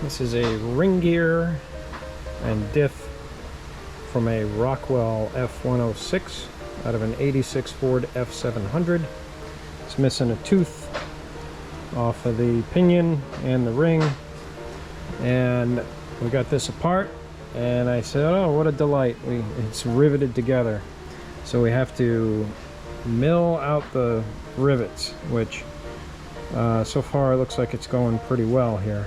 This is a Ring Gear and Diff from a Rockwell F106 out of an 86 Ford F700. It's missing a tooth off of the pinion and the ring, and we got this apart, and I said, oh, what a delight, it's riveted together. So we have to mill out the rivets, which so far it looks like it's going pretty well here.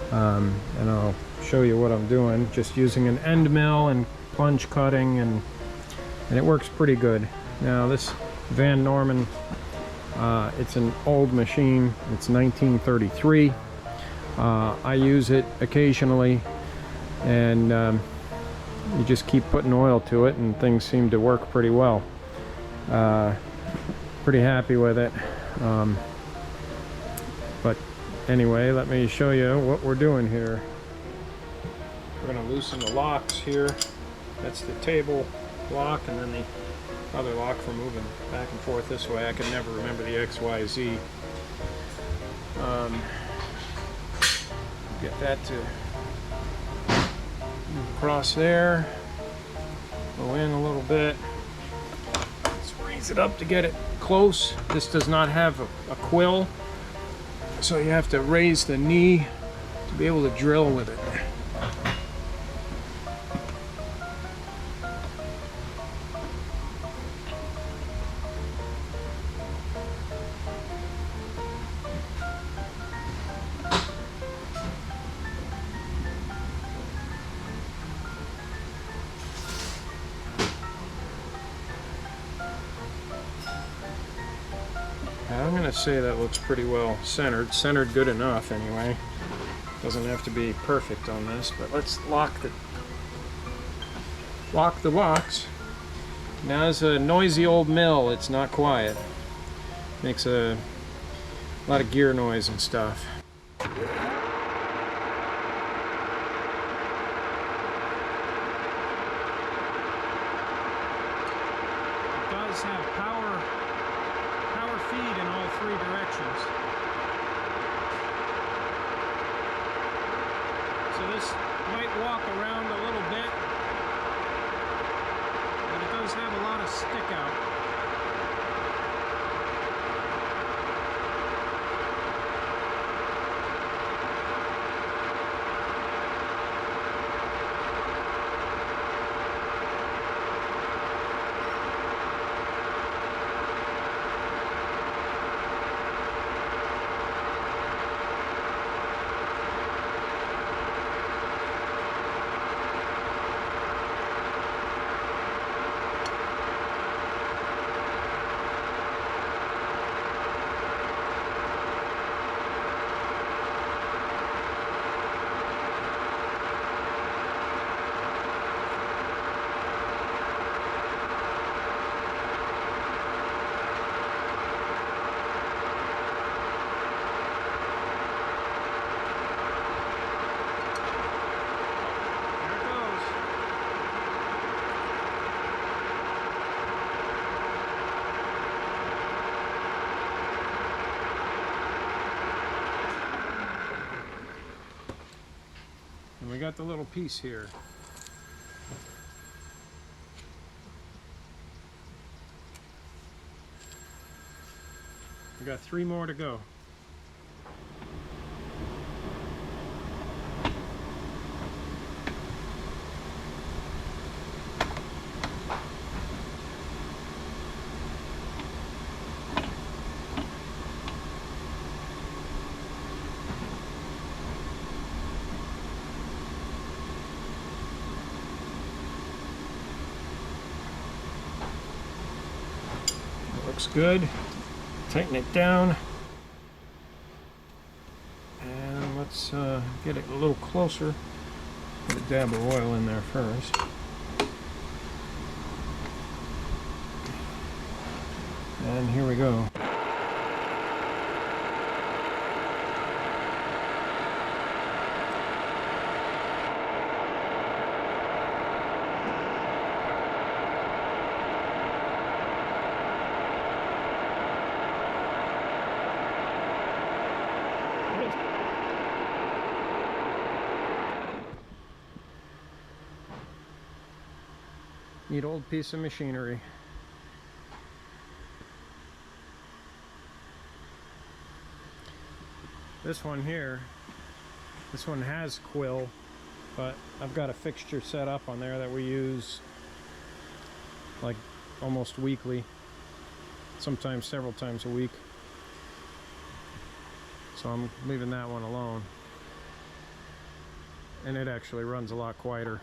And I'll show you what I'm doing, just using an end mill and plunge cutting, and it works pretty good. Now this Van Norman, it's an old machine. It's 1933. I use it occasionally, and you just keep putting oil to it and things seem to work pretty well. Pretty happy with it. But anyway, let me show you what we're doing here. We're going to loosen the locks here. That's the table lock, and then the other lock for moving back and forth this way. I can never remember the X, Y, Z. Get that to move across there. Go in a little bit. Let's raise it up to get it close. This does not have a quill, so you have to raise the knee to be able to drill with it. I'm going to say that looks pretty well centered. Centered good enough anyway. Doesn't have to be perfect on this, but let's lock the locks. Now it's a noisy old mill. It's not quiet. Makes a lot of gear noise and stuff. It does have power feed in all three directions. So this might walk around a little bit, but it does have a lot of stick out. And we got the little piece here. We got 3 more to go. Looks good. Tighten it down, and let's get it a little closer. Put a dab of oil in there first. And here we go. Neat old piece of machinery. This one here, this one has quill, but I've got a fixture set up on there that we use like almost weekly, sometimes several times a week. So I'm leaving that one alone. And it actually runs a lot quieter.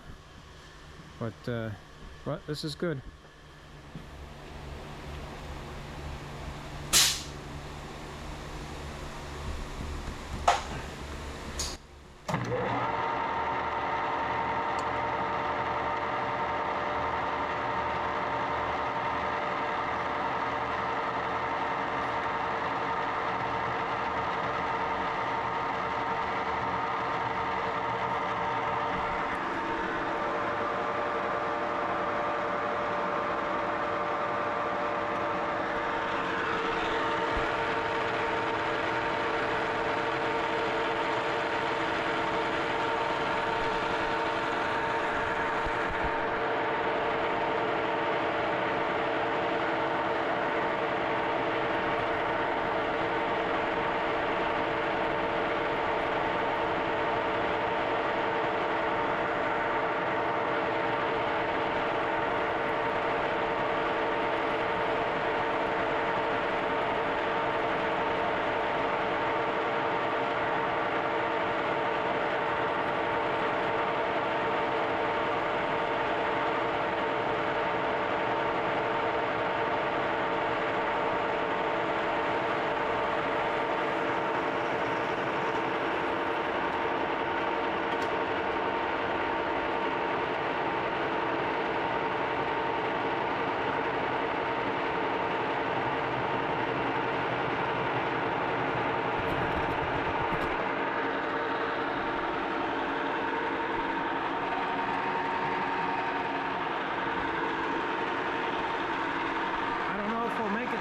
But this is good.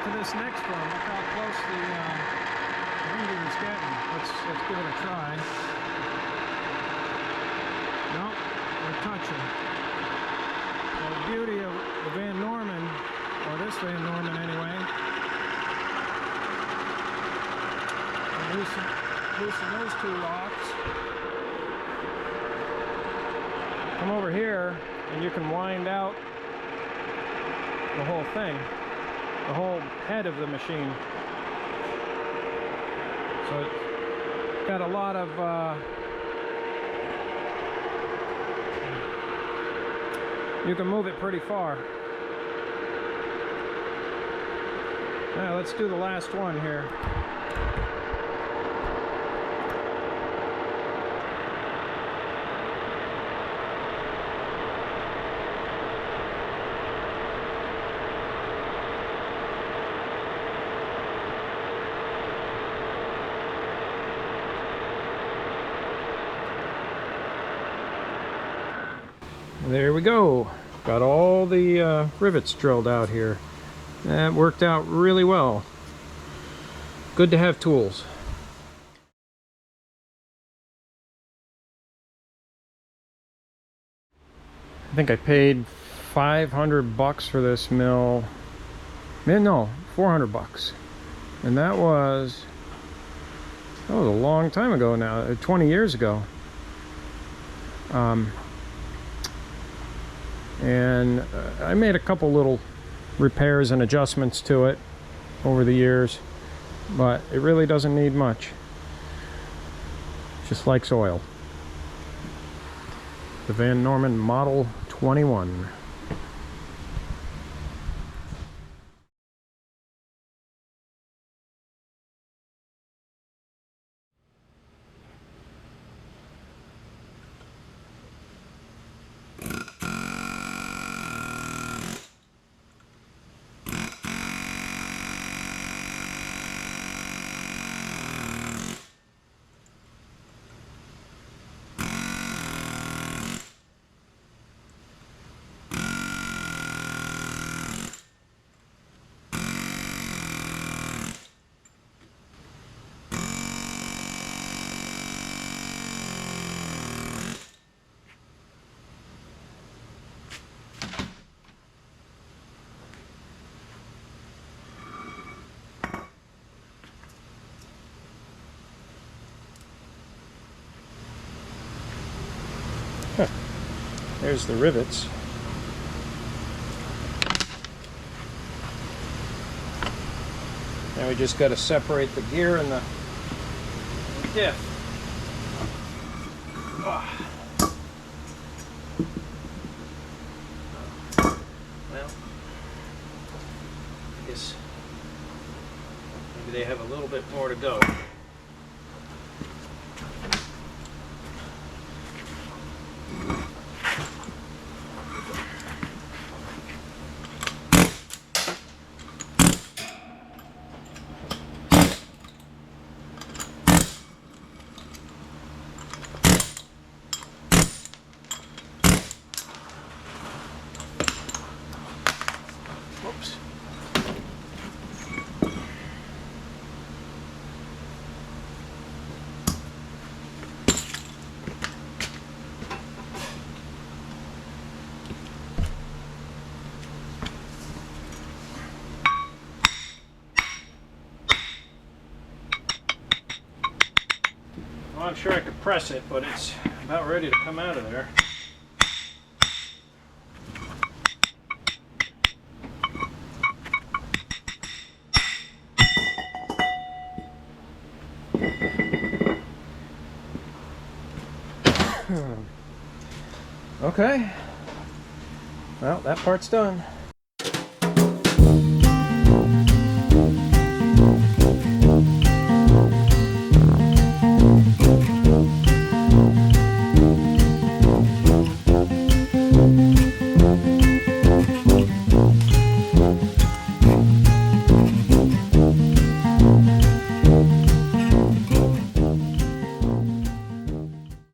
This next one, look how close the Ring Gear is getting. Let's give it a try. Nope, we're touching. So the beauty of the Van Norman, or this Van Norman anyway, loosen those two locks. Come over here and you can wind out the whole thing. The whole head of the machine. So it's got a lot of you can move it pretty far. Now let's do the last one here. There we go. Got all the rivets drilled out here. That worked out really well. Good to have tools. I think I paid $500 for this mill. No, $400. And that was a long time ago now, 20 years ago. And I made a couple little repairs and adjustments to it over the years, but it really doesn't need much. Just likes oil. The Van Norman Model 21. There's the rivets. Now we just got to separate the gear and the diff. Well, I guess maybe they have a little bit more to go. Whoops. Well, I'm sure I could press it, but it's about ready to come out of there. Okay, well, that part's done.